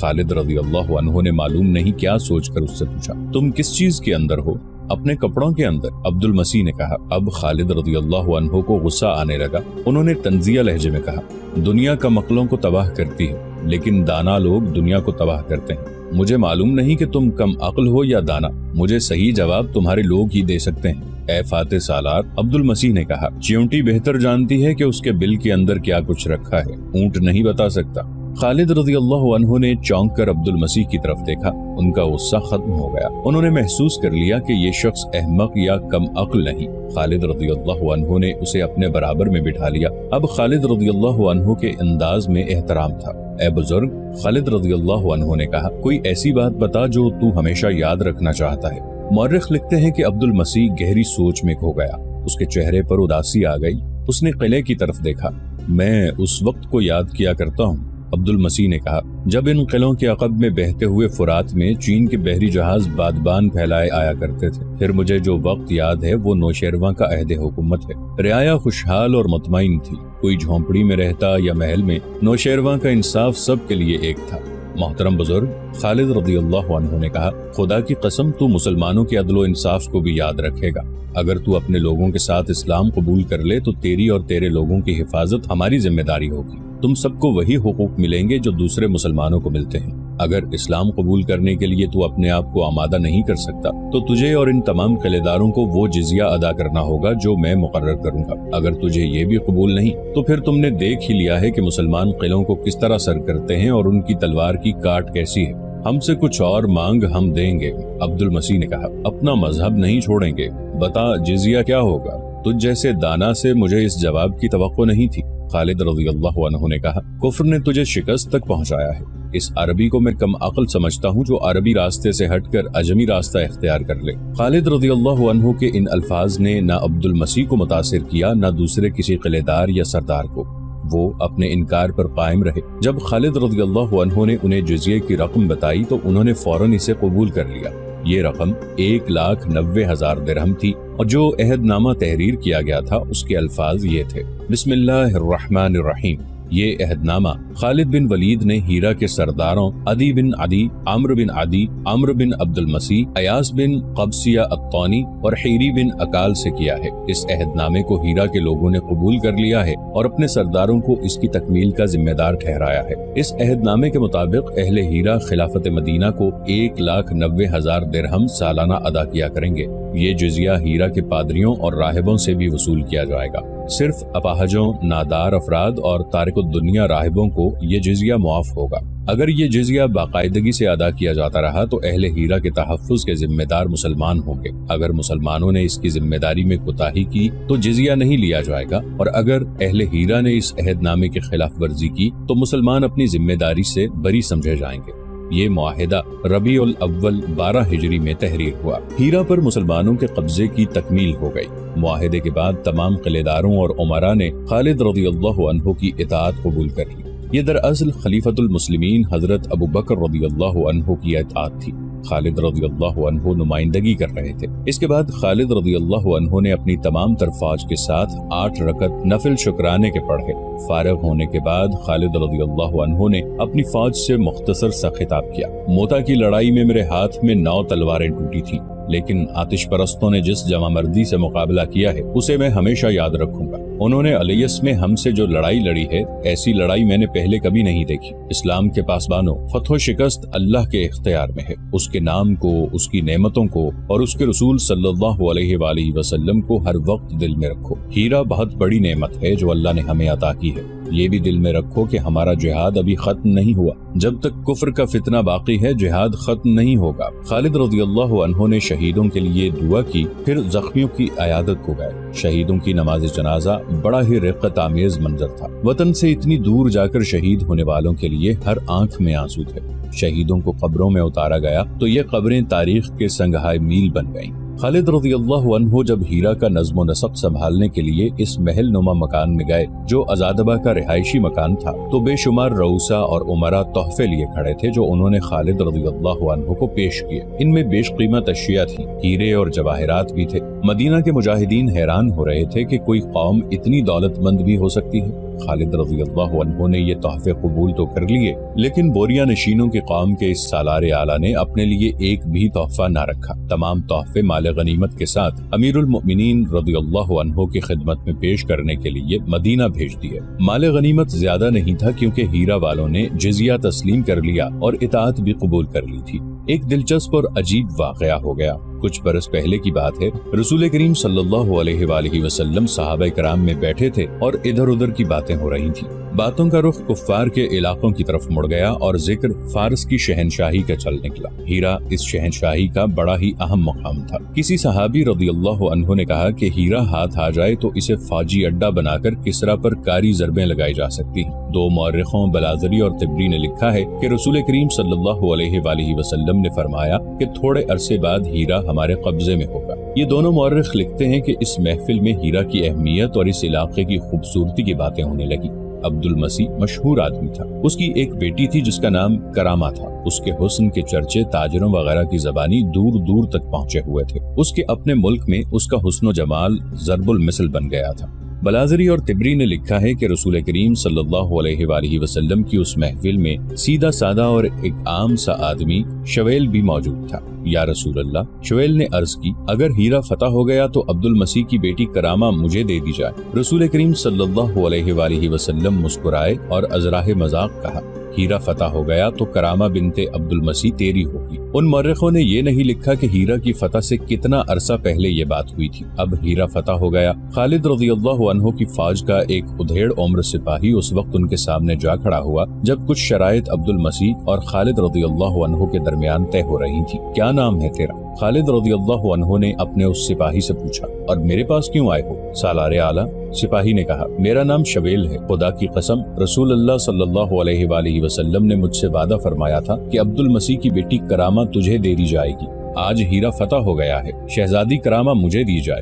خالد رضی اللہ عنہ نے معلوم نہیں کیا سوچ کر اس سے پوچھا، تم کس چیز کے اندر ہو؟ اپنے کپڑوں کے اندر، عبد المسیح نے کہا۔ اب خالد رضی اللہ عنہ کو غصہ آنے لگا۔ انہوں نے طنزیہ لہجے میں کہا، دنیا کا عقلوں کو تباہ کرتی ہے، لیکن دانا لوگ دنیا کو تباہ کرتے ہیں۔ مجھے معلوم نہیں کہ تم کم عقل ہو یا دانا، مجھے صحیح جواب تمہارے لوگ ہی دے سکتے ہیں۔ اے فاتح سالار، عبد المسیح نے کہا، چیونٹی بہتر جانتی ہے کہ اس کے بل کے اندر کیا کچھ رکھا ہے، اونٹ نہیں بتا سکتا۔ خالد رضی اللہ عنہ نے چونک کر عبد المسیح کی طرف دیکھا، ان کا غصہ ختم ہو گیا۔ انہوں نے محسوس کر لیا کہ یہ شخص احمق یا کم عقل نہیں۔ خالد رضی اللہ عنہ نے اسے اپنے برابر میں بٹھا لیا۔ اب خالد رضی اللہ عنہ کے انداز میں احترام تھا۔ اے بزرگ، خالد رضی اللہ عنہ نے کہا، کوئی ایسی بات بتا جو تو ہمیشہ یاد رکھنا چاہتا ہے۔ مورخ لکھتے ہیں کہ عبد المسیح گہری سوچ میں کھو گیا، اس کے چہرے پر اداسی آ گئی۔ اس نے قلعے کی طرف دیکھا۔ میں اس وقت کو یاد کیا کرتا ہوں، عبد المسیح نے کہا، جب ان قلعوں کے عقب میں بہتے ہوئے فرات میں چین کے بحری جہاز بادبان پھیلائے آیا کرتے تھے۔ پھر مجھے جو وقت یاد ہے وہ نوشیروان کا عہد حکومت ہے۔ رعایا خوشحال اور مطمئن تھی، کوئی جھونپڑی میں رہتا یا محل میں، نوشیروان کا انصاف سب کے لیے ایک تھا۔ محترم بزرگ، خالد رضی اللہ عنہ نے کہا، خدا کی قسم تو مسلمانوں کے عدل و انصاف کو بھی یاد رکھے گا۔ اگر تو اپنے لوگوں کے ساتھ اسلام قبول کر لے تو تیری اور تیرے لوگوں کی حفاظت ہماری ذمہ داری ہوگی۔ تم سب کو وہی حقوق ملیں گے جو دوسرے مسلمانوں کو ملتے ہیں۔ اگر اسلام قبول کرنے کے لیے تو اپنے آپ کو آمادہ نہیں کر سکتا تو تجھے اور ان تمام قلعے داروں کو وہ جزیہ ادا کرنا ہوگا جو میں مقرر کروں گا۔ اگر تجھے یہ بھی قبول نہیں تو پھر تم نے دیکھ ہی لیا ہے کہ مسلمان قلعوں کو کس طرح سر کرتے ہیں اور ان کی تلوار کی کاٹ کیسی ہے۔ ہم سے کچھ اور مانگ، ہم دیں گے۔ عبد المسیح نے کہا، اپنا مذہب نہیں چھوڑیں گے، بتا جزیہ کیا ہوگا؟ تجھ جیسے دانا سے مجھے اس جواب کی توقع نہیں تھی۔ خالد رضی اللہ عنہ نے کہا، کفر نے تجھے شکست تک پہنچایا ہے۔ اس عربی کو میں کم عقل سمجھتا ہوں جو عربی راستے سے ہٹ کر اجمی راستہ اختیار کر لے۔ خالد رضی اللہ عنہ کے ان الفاظ نے نہ عبد المسیح کو متاثر کیا نہ دوسرے کسی قلعے دار یا سردار کو۔ وہ اپنے انکار پر قائم رہے۔ جب خالد رضی اللہ عنہ نے انہیں جزیے کی رقم بتائی تو انہوں نے فوراً اسے قبول کر لیا۔ یہ رقم 1,90,000 درہم تھی اور جو عہد نامہ تحریر کیا گیا تھا اس کے الفاظ یہ تھے، بسم اللہ الرحمن الرحیم۔ یہ عہد نامہ خالد بن ولید نے ہیرا کے سرداروں عدی بن عدی، عمرو بن عدی، عمرو بن عبد المسیح، ایاس بن قبسیہ الطانی اور حیری بن اکال سے کیا ہے۔ اس عہد نامے کو ہیرا کے لوگوں نے قبول کر لیا ہے اور اپنے سرداروں کو اس کی تکمیل کا ذمہ دار ٹھہرایا ہے۔ اس عہد نامے کے مطابق اہل ہیرا خلافت مدینہ کو 1,90,000 درہم سالانہ ادا کیا کریں گے۔ یہ جزیہ ہیرا کے پادریوں اور راہبوں سے بھی وصول کیا جائے گا۔ صرف اپاہجوں، نادار افراد اور تارک الدنیا راہبوں کو یہ جزیہ معاف ہوگا۔ اگر یہ جزیہ باقاعدگی سے ادا کیا جاتا رہا تو اہل ہیرا کے تحفظ کے ذمہ دار مسلمان ہوں گے۔ اگر مسلمانوں نے اس کی ذمہ داری میں کوتاہی کی تو جزیہ نہیں لیا جائے گا، اور اگر اہل ہیرا نے اس عہد نامے کی خلاف ورزی کی تو مسلمان اپنی ذمہ داری سے بری سمجھے جائیں گے۔ یہ معاہدہ ربیع الاول 12 ہجری میں تحریر ہوا۔ ہیرا پر مسلمانوں کے قبضے کی تکمیل ہو گئی۔ معاہدے کے بعد تمام قلعے داروں اور امراء نے خالد رضی اللہ عنہ کی اطاعت قبول کر لی۔ یہ دراصل خلیفۃ المسلمین حضرت ابو بکر رضی اللہ عنہ کی اطاعت تھی۔ خالد رضی اللہ عنہ نمائندگی کر رہے تھے۔ اس کے بعد خالد رضی اللہ عنہ نے اپنی تمام تر فوج کے ساتھ 8 رکعت نفل شکرانے کے پڑھے۔ فارغ ہونے کے بعد خالد رضی اللہ عنہ نے اپنی فوج سے مختصر سا خطاب کیا، موتا کی لڑائی میں میرے ہاتھ میں 9 تلواریں ٹوٹی تھیں، لیکن آتش پرستوں نے جس جمع مردی سے مقابلہ کیا ہے اسے میں ہمیشہ یاد رکھوں گا۔ انہوں نے الیس میں ہم سے جو لڑائی لڑی ہے، ایسی لڑائی میں نے پہلے کبھی نہیں دیکھی۔ اسلام کے پاسبانوں، فتح و شکست اللہ کے اختیار میں ہے۔ اس کے نام کو، اس کی نعمتوں کو اور اس کے رسول صلی اللہ علیہ وآلہ وسلم کو ہر وقت دل میں رکھو۔ ہیرا بہت بڑی نعمت ہے جو اللہ نے ہمیں عطا کی ہے۔ یہ بھی دل میں رکھو کہ ہمارا جہاد ابھی ختم نہیں ہوا۔ جب تک کفر کا فتنہ باقی ہے جہاد ختم نہیں ہوگا۔ خالد رضی اللہ عنہ نے شہیدوں کے لیے دعا کی، پھر زخمیوں کی عیادت کو گئے۔ شہیدوں کی نماز جنازہ بڑا ہی رقت آمیز منظر تھا۔ وطن سے اتنی دور جا کر شہید ہونے والوں کے لیے ہر آنکھ میں آنسو تھے۔ شہیدوں کو قبروں میں اتارا گیا تو یہ قبریں تاریخ کے سنگہائے میل بن گئیں۔ خالد رضی اللہ عنہ جب ہیرا کا نظم و نسق سنبھالنے کے لیے اس محل نما مکان میں گئے جو ازادبہ کا رہائشی مکان تھا تو بے شمار رؤسا اور امراء تحفے لیے کھڑے تھے جو انہوں نے خالد رضی اللہ عنہ کو پیش کیے۔ ان میں بیش قیمت اشیاء تھیں، ہیرے اور جواہرات بھی تھے۔ مدینہ کے مجاہدین حیران ہو رہے تھے کہ کوئی قوم اتنی دولت مند بھی ہو سکتی ہے۔ خالد رضی اللہ عنہ نے یہ تحفے قبول تو کر لیے، لیکن بوریا نشینوں کے قوم کے اس سالار اعلیٰ نے اپنے لیے ایک بھی تحفہ نہ رکھا۔ تمام تحفے مال غنیمت کے ساتھ امیر المؤمنین رضی اللہ عنہ کی خدمت میں پیش کرنے کے لیے مدینہ بھیج دیے۔ مال غنیمت زیادہ نہیں تھا کیونکہ ہیرا والوں نے جزیہ تسلیم کر لیا اور اطاعت بھی قبول کر لی تھی۔ ایک دلچسپ اور عجیب واقعہ ہو گیا۔ کچھ برس پہلے کی بات ہے، رسول کریم صلی اللہ علیہ وآلہ وسلم صحابہ کرام میں بیٹھے تھے اور ادھر ادھر کی باتیں ہو رہی تھیں۔ باتوں کا رخ کفار کے علاقوں کی طرف مڑ گیا اور ذکر فارس کی شہنشاہی کا چل نکلا۔ ہیرا اس شہنشاہی کا بڑا ہی اہم مقام تھا۔ کسی صحابی رضی اللہ عنہ نے کہا کہ ہیرا ہاتھ آ جائے تو اسے فوجی اڈا بنا کر کسرا پر کاری ضربیں لگائی جا سکتی ہیں۔ دو مورخوں بلازری اور طبری نے لکھا ہے کہ رسول کریم صلی اللہ علیہ وآلہ وسلم نے فرمایا کہ تھوڑے عرصے بعد ہیرا ہمارے قبضے میں ہوگا۔ یہ دونوں مورخ لکھتے ہیں کہ اس محفل میں ہیرا کی اہمیت اور اس علاقے کی خوبصورتی کی باتیں ہونے لگی۔ عبد المسیح مشہور آدمی تھا۔ اس کی ایک بیٹی تھی جس کا نام کرامہ تھا۔ اس کے حسن کے چرچے تاجروں وغیرہ کی زبانی دور دور تک پہنچے ہوئے تھے۔ اس کے اپنے ملک میں اس کا حسن و جمال ضرب المثل بن گیا تھا۔ بلازری اور طبری نے لکھا ہے کہ رسول کریم صلی اللہ علیہ وآلہ وسلم کی اس محفل میں سیدھا سادہ اور ایک عام سا آدمی شویل بھی موجود تھا۔ یا رسول اللہ، شویل نے عرض کی، اگر ہیرا فتح ہو گیا تو عبد المسیح کی بیٹی کرامہ مجھے دے دی جائے۔ رسول کریم صلی اللہ علیہ وآلہ وسلم مسکرائے اور ازراہ مذاق کہا، ہیرا فتح ہو گیا تو کرامہ بنت عبد المسیح تیری ہوگی۔ ان مورخوں نے یہ نہیں لکھا کہ ہیرا کی فتح سے کتنا عرصہ پہلے یہ بات ہوئی تھی۔ اب ہیرا فتح ہو گیا۔ خالد رضی اللہ عنہ کی فوج کا ایک ادھیڑ عمر سپاہی اس وقت ان کے سامنے جا کھڑا ہوا جب کچھ شرائط عبد المسیح اور خالد رضی اللہ عنہ کے درمیان طے ہو رہی تھی۔ کیا نام ہے تیرا؟ خالد رضی اللہ عنہ نے اپنے اس سپاہی سے پوچھا، اور میرے پاس کیوں آئے ہو سالار اعلیٰ؟ سپاہی نے کہا، میرا نام شویل ہے۔ خدا کی قسم، رسول اللہ صلی اللہ علیہ وآلہ وسلم نے مجھ سے وعدہ فرمایا تھا کہ عبد المسیح کی بیٹی کرامہ تجھے دے دی جائے گی۔ آج ہیرا فتح ہو گیا ہے، شہزادی کرامہ مجھے دی جائے۔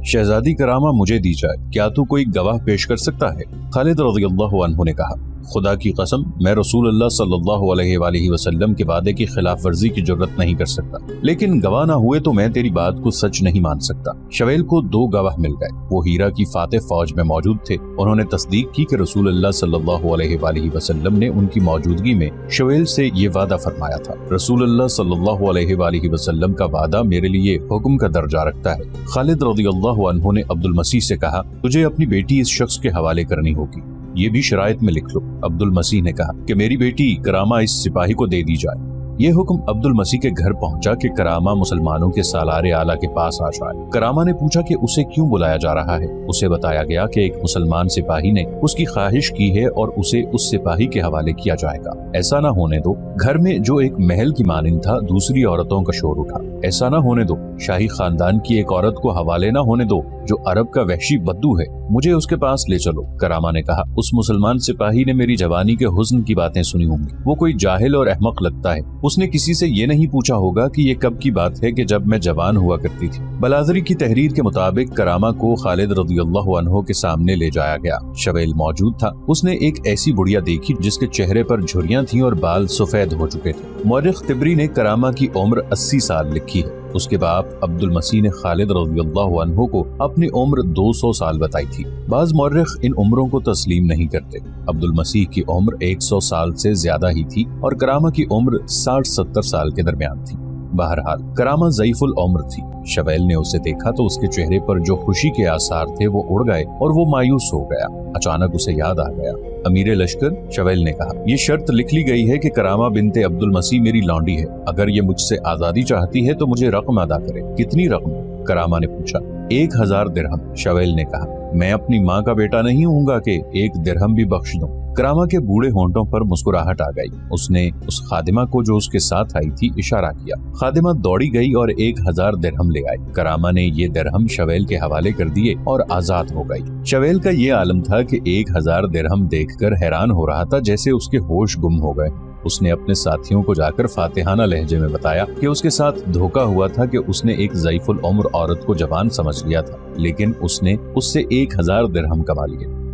شہزادی کرامہ مجھے دی جائے، کیا تو کوئی گواہ پیش کر سکتا ہے؟ خالد رضی اللہ عنہ نے کہا، خدا کی قسم، میں رسول اللہ صلی اللہ علیہ وآلہ وسلم کے وعدے کی خلاف ورزی کی جرت نہیں کر سکتا، لیکن گواہ نہ ہوئے تو میں تیری بات کو سچ نہیں مان سکتا۔ شویل کو دو گواہ مل گئے، وہ ہیرا کی فاتح فوج میں موجود تھے۔ انہوں نے تصدیق کی کہ رسول اللہ صلی اللہ علیہ وآلہ وسلم نے ان کی موجودگی میں شویل سے یہ وعدہ فرمایا تھا۔ رسول اللہ صلی اللہ علیہ وآلہ وسلم کا وعدہ میرے لیے حکم کا درجہ رکھتا ہے۔ خالد رضی اللہ عنہ نے عبد المسیح سے کہا، تجھے اپنی بیٹی اس شخص کے حوالے کرنی ہوگی، یہ بھی شرائط میں لکھ لو۔ عبد المسیح نے کہا کہ میری بیٹی کرامہ اس سپاہی کو دے دی جائے۔ یہ حکم عبد المسیح کے گھر پہنچا کہ کرامہ مسلمانوں کے سالار اعلیٰ کے پاس آ جائے۔ کرامہ نے پوچھا کہ اسے کیوں بلایا جا رہا ہے۔ اسے بتایا گیا کہ ایک مسلمان سپاہی نے اس کی خواہش کی ہے اور اسے اس سپاہی کے حوالے کیا جائے گا۔ ایسا نہ ہونے دو، گھر میں جو ایک محل کی مانند تھا دوسری عورتوں کا شور اٹھا۔ ایسا نہ ہونے دو، شاہی خاندان کی ایک عورت کو حوالے نہ ہونے دو جو عرب کا وحشی بدو ہے، مجھے اس کے پاس لے چلو۔ کرامہ نے کہا، اس مسلمان سپاہی نے میری جوانی کے حسن کی باتیں سنی ہوں گی، وہ کوئی جاہل اور احمق لگتا ہے۔ اس نے کسی سے یہ نہیں پوچھا ہوگا کہ یہ کب کی بات ہے کہ جب میں جوان ہوا کرتی تھی۔ بلازری کی تحریر کے مطابق کرامہ کو خالد رضی اللہ عنہ کے سامنے لے جایا گیا۔ شویل موجود تھا۔ اس نے ایک ایسی بڑھیا دیکھی جس کے چہرے پر جھریاں تھیں اور بال سفید ہو چکے تھے۔ مورخ طبری نے کرامہ کی عمر 80 سال لکھی ہے۔ اس کے باپ عبد المسیح نے خالد رضی اللہ عنہ کو اپنی عمر 200 سال بتائی تھی۔ بعض مورخ ان عمروں کو تسلیم نہیں کرتے۔ عبد المسیح کی عمر 100 سال سے زیادہ ہی تھی اور کرامہ کی عمر 60-70 سال کے درمیان تھی۔ بہرحال کرامہ ضعیف العمر تھی۔ شویل نے اسے دیکھا تو اس کے چہرے پر جو خوشی کے آثار تھے وہ اڑ گئے اور وہ مایوس ہو گیا۔ اچانک اسے یاد آ گیا۔ امیر لشکر، شویل نے کہا، یہ شرط لکھ لی گئی ہے کہ کرامہ بنت عبد المسیح میری لونڈی ہے۔ اگر یہ مجھ سے آزادی چاہتی ہے تو مجھے رقم ادا کرے۔ کتنی رقم؟ کرامہ نے پوچھا۔ 1000 درہم۔ شویل نے کہا، میں اپنی ماں کا بیٹا نہیں ہوں گا کہ 1 درہم بھی بخش دوں۔ کرامہ کے بوڑھے ہونٹوں پر مسکراہٹ آ گئی۔ اس نے اس خادمہ کو جو اس کے ساتھ آئی تھی اشارہ کیا۔ خادمہ دوڑی گئی اور 1000 درہم لے آئی۔ کرامہ نے یہ درہم شویل کے حوالے کر دیے اور آزاد ہو گئی۔ شویل کا یہ عالم تھا کہ 1000 درہم دیکھ کر حیران ہو رہا تھا جیسے اس کے ہوش گم ہو گئے۔ اس نے اپنے ساتھیوں کو جا کر فاتحانہ لہجے میں بتایا کہ اس کے ساتھ دھوکہ ہوا تھا کہ اس نے ایک ضعیف العمر عورت کو جوان سمجھ لیا تھا، لیکن اس نے اس سے 1000 درہم کما لیے۔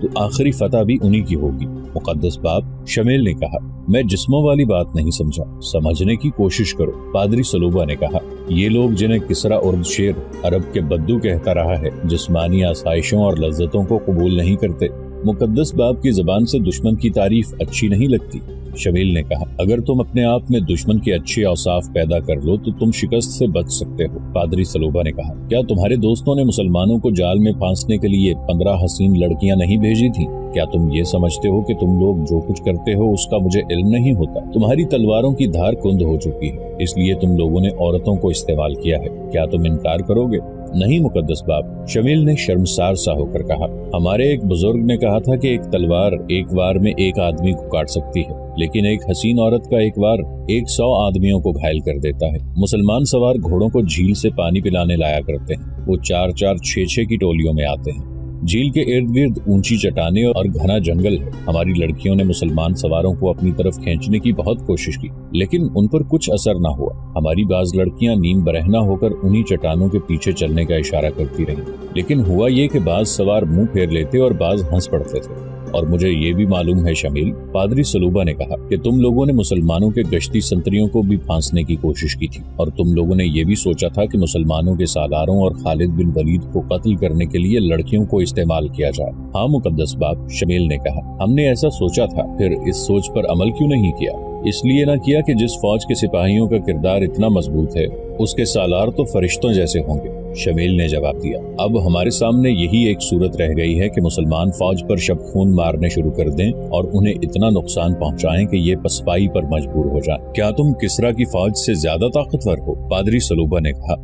تو آخری فتح بھی انہی کی ہوگی۔ مقدس باپ شمیل نے کہا، میں جسموں والی بات نہیں سمجھا، سمجھنے کی کوشش کرو۔ پادری سلوبہ نے کہا، یہ لوگ جنہیں کسرا ارد شیر عرب کے بدو کہتا رہا ہے، جسمانی آسائشوں اور لذتوں کو قبول نہیں کرتے۔ مقدس باپ کی زبان سے دشمن کی تعریف اچھی نہیں لگتی۔ شمیل نے کہا، اگر تم اپنے آپ میں دشمن کے اچھے اوصاف پیدا کر لو تو تم شکست سے بچ سکتے ہو۔ پادری سلوبہ نے کہا، کیا تمہارے دوستوں نے مسلمانوں کو جال میں پھانسنے کے لیے 15 حسین لڑکیاں نہیں بھیجی تھیں؟ کیا تم یہ سمجھتے ہو کہ تم لوگ جو کچھ کرتے ہو اس کا مجھے علم نہیں ہوتا؟ تمہاری تلواروں کی دھار کند ہو چکی ہے، اس لیے تم لوگوں نے عورتوں کو استعمال کیا ہے۔ کیا تم انکار کرو گے؟ نہیں مقدس باپ، شمیل نے شرمسار سا ہو کر کہا، ہمارے ایک بزرگ نے کہا تھا کہ ایک تلوار ایک وار میں ایک آدمی کو کاٹ سکتی ہے، لیکن ایک حسین عورت کا ایک وار 100 آدمیوں کو گھائل کر دیتا ہے۔ مسلمان سوار گھوڑوں کو جھیل سے پانی پلانے لایا کرتے ہیں، وہ 4-4 6-6 کی ٹولیوں میں آتے ہیں۔ جھیل کے ارد گرد اونچی چٹانیں اور گھنا جنگل ہے۔ ہماری لڑکیوں نے مسلمان سواروں کو اپنی طرف کھینچنے کی بہت کوشش کی، لیکن ان پر کچھ اثر نہ ہوا۔ ہماری بعض لڑکیاں نیم برہنہ ہو کر انہی چٹانوں کے پیچھے چلنے کا اشارہ کرتی رہیں، لیکن ہوا یہ کہ بعض سوار منہ پھیر لیتے اور بعض ہنس پڑتے تھے۔ اور مجھے یہ بھی معلوم ہے شمیل، پادری سلوبہ نے کہا، کہ تم لوگوں نے مسلمانوں کے گشتی سنتریوں کو بھی پھانسنے کی کوشش کی تھی، اور تم لوگوں نے یہ بھی سوچا تھا کہ مسلمانوں کے سالاروں اور خالد بن ولید کو قتل کرنے کے لیے لڑکیوں کو استعمال کیا جائے۔ ہاں مقدس باپ، شمیل نے کہا، ہم نے ایسا سوچا تھا، پھر اس سوچ پر عمل کیوں نہیں کیا؟ اس لیے نہ کیا کہ جس فوج کے سپاہیوں کا کردار اتنا مضبوط ہے اس کے سالار تو فرشتوں جیسے ہوں گے۔ شمیل نے جواب دیا، اب ہمارے سامنے یہی ایک صورت رہ گئی ہے کہ مسلمان فوج پر شب خون مارنے شروع کر دیں اور انہیں اتنا نقصان پہنچائیں کہ یہ پسپائی پر مجبور ہو جائیں۔ کیا تم کسرا کی فوج سے زیادہ طاقتور ہو؟ پادری سلوبہ نے کہا،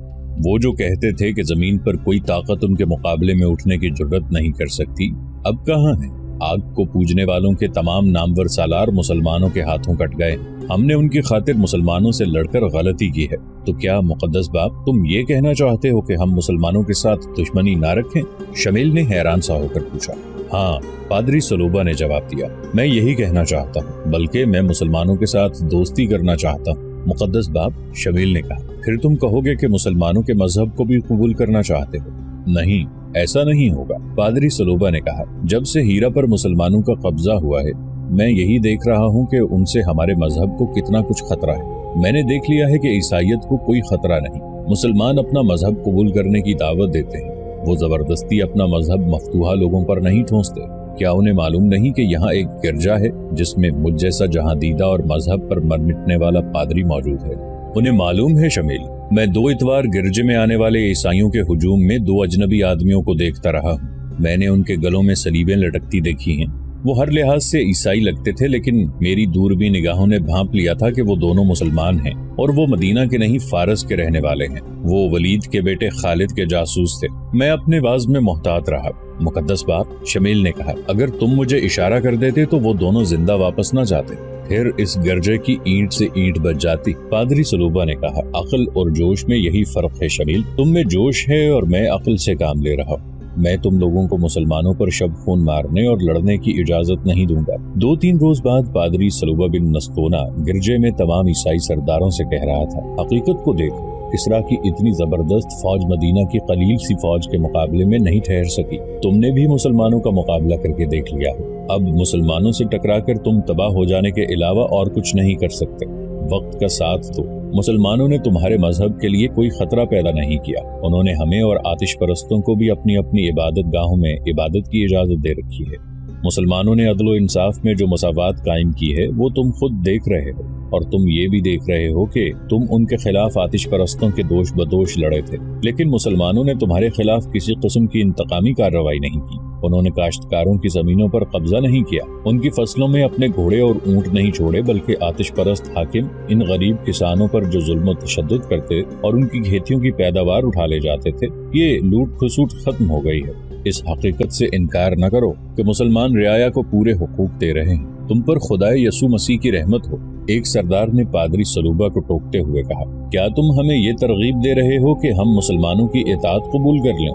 وہ جو کہتے تھے کہ زمین پر کوئی طاقت ان کے مقابلے میں اٹھنے کی جرت نہیں کر سکتی، اب کہاں ہے؟ آگ کو پوجنے والوں کے تمام نامور سالار مسلمانوں کے ہاتھوں کٹ گئے۔ ہم نے ان کی خاطر مسلمانوں سے لڑ کر غلطی کی ہے۔ تو کیا مقدس باپ تم یہ کہنا چاہتے ہو کہ ہم مسلمانوں کے ساتھ دشمنی نہ رکھیں؟ شمیل نے حیران سا ہو کر پوچھا۔ ہاں، پادری سلوبہ نے جواب دیا، میں یہی کہنا چاہتا ہوں، بلکہ میں مسلمانوں کے ساتھ دوستی کرنا چاہتا ہوں۔ مقدس باپ، شمیل نے کہا، پھر تم کہو گے کہ مسلمانوں کے مذہب کو بھی قبول کرنا چاہتے ہو؟ نہیں، ایسا نہیں ہوگا۔ پادری سلوبہ نے کہا، جب سے ہیرا پر مسلمانوں کا قبضہ ہوا ہے میں یہی دیکھ رہا ہوں کہ ان سے ہمارے مذہب کو کتنا کچھ خطرہ ہے۔ میں نے دیکھ لیا ہے کہ عیسائیت کو کوئی خطرہ نہیں۔ مسلمان اپنا مذہب قبول کرنے کی دعوت دیتے ہیں، وہ زبردستی اپنا مذہب مفتوحہ لوگوں پر نہیں ٹھونستے۔ کیا انہیں معلوم نہیں کہ یہاں ایک گرجا ہے جس میں مجھ جیسا جہاں دیدہ اور مذہب پر مر مٹنے والا پادری موجود ہے؟ انہیں معلوم ہے شمیل، میں 2 اتوار گرجے میں آنے والے عیسائیوں کے ہجوم میں 2 اجنبی آدمیوں کو دیکھتا رہا ہوں۔ میں نے ان کے گلوں میں صلیبیں لٹکتی دیکھی ہیں۔ وہ ہر لحاظ سے عیسائی لگتے تھے، لیکن میری دوربین نگاہوں نے بھانپ لیا تھا کہ وہ دونوں مسلمان ہیں اور وہ مدینہ کے نہیں فارس کے رہنے والے ہیں۔ وہ ولید کے بیٹے خالد کے جاسوس تھے۔ میں اپنے باز میں محتاط رہا۔ مقدس باپ، شمیل نے کہا، اگر تم مجھے اشارہ کر دیتے تو وہ دونوں زندہ واپس نہ جاتے، پھر اس گرجے کی اینٹ سے اینٹ بچ جاتی۔ پادری سلوبہ نے کہا، عقل اور جوش میں یہی فرق ہے شمیل، تم میں جوش ہے اور میں عقل سے کام لے رہا ہوں۔ میں تم لوگوں کو مسلمانوں پر شب خون مارنے اور لڑنے کی اجازت نہیں دوں گا۔ 2-3 روز بعد پادری سلوبہ بن نستونہ گرجے میں تمام عیسائی سرداروں سے کہہ رہا تھا، حقیقت کو دیکھو، کسرا کی اتنی زبردست فوج مدینہ کی قلیل سی فوج کے مقابلے میں نہیں ٹھہر سکی۔ تم نے بھی مسلمانوں کا مقابلہ کر کے دیکھ لیا ہے، اب مسلمانوں سے ٹکرا کر تم تباہ ہو جانے کے علاوہ اور کچھ نہیں کر سکتے۔ وقت کا ساتھ دو، مسلمانوں نے تمہارے مذہب کے لیے کوئی خطرہ پیدا نہیں کیا، انہوں نے ہمیں اور آتش پرستوں کو بھی اپنی اپنی عبادت گاہوں میں عبادت کی اجازت دے رکھی ہے۔ مسلمانوں نے عدل و انصاف میں جو مساوات قائم کی ہے وہ تم خود دیکھ رہے ہو، اور تم یہ بھی دیکھ رہے ہو کہ تم ان کے خلاف آتش پرستوں کے دوش بدوش لڑے تھے، لیکن مسلمانوں نے تمہارے خلاف کسی قسم کی انتقامی کارروائی نہیں کی۔ انہوں نے کاشتکاروں کی زمینوں پر قبضہ نہیں کیا، ان کی فصلوں میں اپنے گھوڑے اور اونٹ نہیں چھوڑے، بلکہ آتش پرست حاکم ان غریب کسانوں پر جو ظلم و تشدد کرتے اور ان کی کھیتیوں کی پیداوار اٹھا لے جاتے تھے، یہ لوٹ کھسوٹ ختم ہو گئی ہے۔ اس حقیقت سے انکار نہ کرو کہ مسلمان رعایا کو پورے حقوق دے رہے ہیں۔ تم پر خدائے یسوع مسیح کی رحمت ہو۔ ایک سردار نے پادری سلوبہ کو ٹوکتے ہوئے کہا، کیا تم ہمیں یہ ترغیب دے رہے ہو کہ ہم مسلمانوں کی اطاعت قبول کر لیں؟